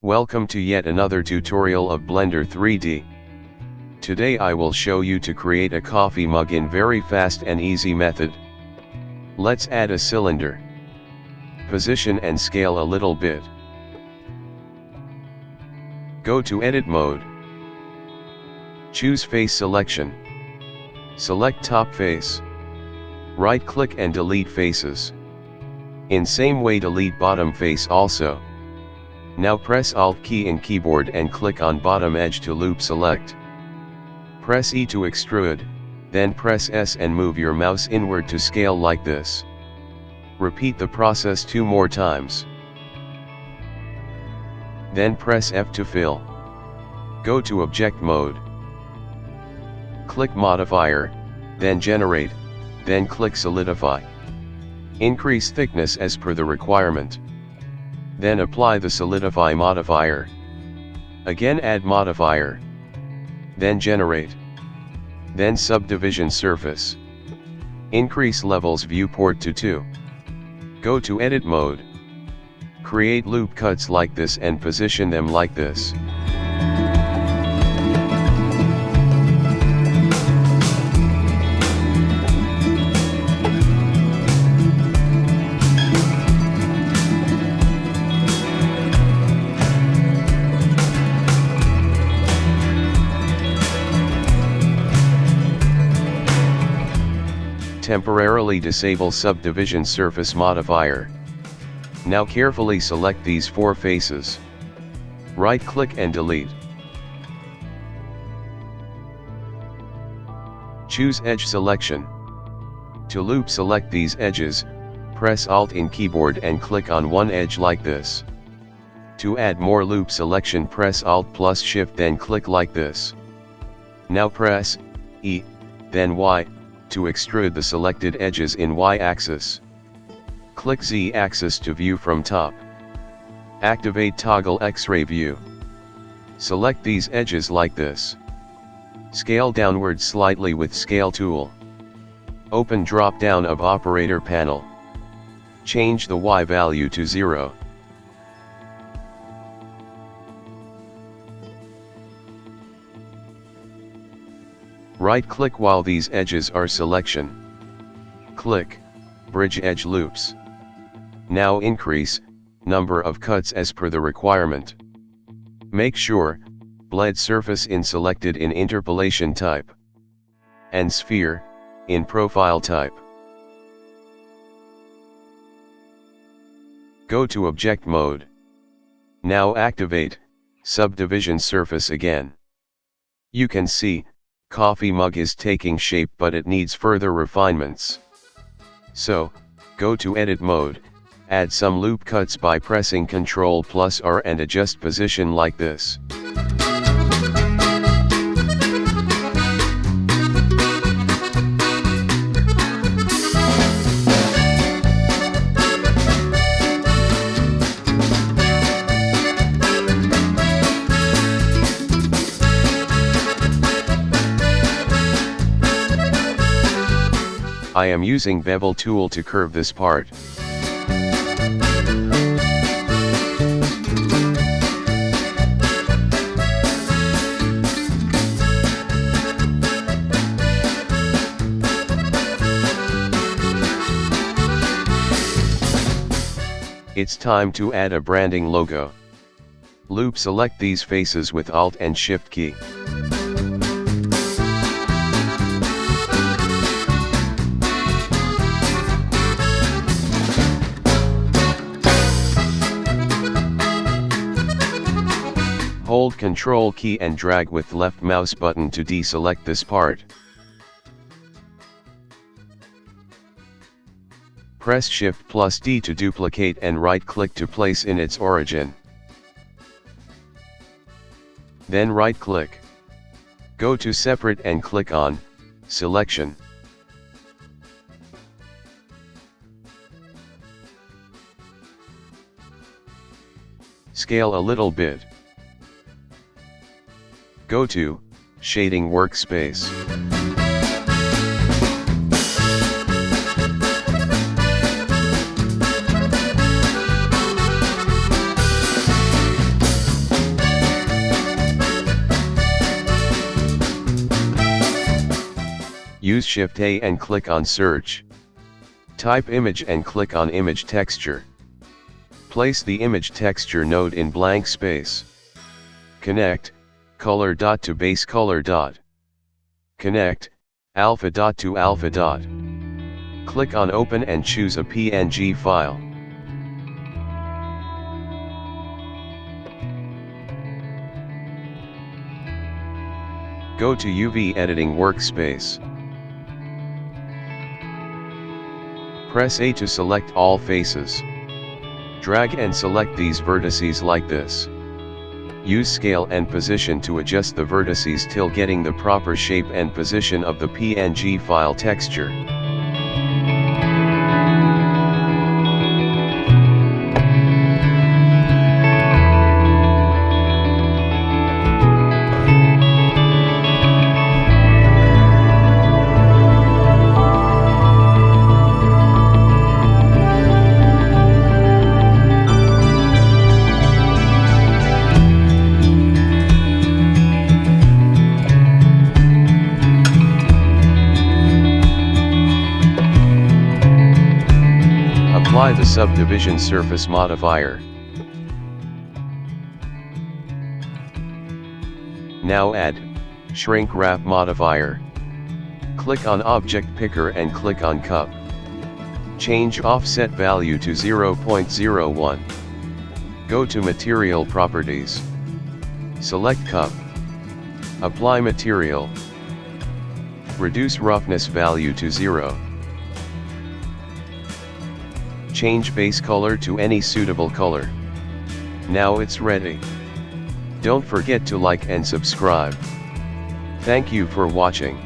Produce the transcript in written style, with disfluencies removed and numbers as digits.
Welcome to yet another tutorial of Blender 3D. Today I will show you to create a coffee mug in very fast and easy method. Let's add a cylinder. Position and scale a little bit. Go to Edit mode. Choose Face Selection. Select top face. Right click and delete faces. In same way delete bottom face also. Now press Alt key in keyboard and click on bottom edge to loop select. Press E to extrude, then press S and move your mouse inward to scale like this. Repeat the process 2 more times. Then press F to fill. Go to Object mode. Click Modifier, then Generate, then click Solidify. Increase thickness as per the requirement. Then apply the Solidify modifier. Again add modifier. Then generate. Then subdivision surface. Increase levels viewport to 2. Go to Edit mode. Create loop cuts like this and position them like this. Temporarily disable subdivision surface modifier. Now carefully select these 4 faces. Right click and delete. Choose edge selection. To loop select these edges, press Alt in keyboard and click on one edge like this. To add more loop selection press Alt plus Shift then click like this. Now press E, then Y, to extrude the selected edges in Y-axis. Click Z-axis to view from top. Activate toggle X-ray view. Select these edges like this. Scale downward slightly with Scale tool. Open drop-down of operator panel. Change the Y value to 0. Right-click while these edges are selection. Click Bridge Edge Loops. Now increase number of cuts as per the requirement. Make sure bled surface in selected in interpolation type and sphere in profile type. Go to Object mode. Now activate subdivision surface again. You can see coffee mug is taking shape but it needs further refinements. So, go to Edit mode, add some loop cuts by pressing Ctrl plus R and adjust position like this. I am using bevel tool to curve this part. It's time to add a branding logo. Loop select these faces with Alt and Shift key. Hold Ctrl key and drag with left mouse button to deselect this part. Press Shift plus D to duplicate and right click to place in its origin. Then right click. Go to Separate and click on Selection. Scale a little bit. Go to Shading Workspace. Use Shift A and click on Search. Type image and click on Image Texture. Place the image texture node in blank space. Connect color dot to base color dot. Connect alpha dot to alpha dot. Click on Open and choose a PNG file. Go to UV Editing Workspace. Press A to select all faces. Drag and select these vertices like this. Use scale and position to adjust the vertices till getting the proper shape and position of the PNG file texture. Apply the subdivision surface modifier. Now add shrink wrap modifier. Click on Object Picker and click on Cup. Change offset value to 0.01. Go to Material Properties. Select Cup. Apply Material. Reduce roughness value to 0. Change base color to any suitable color. Now it's ready. Don't forget to like and subscribe. Thank you for watching.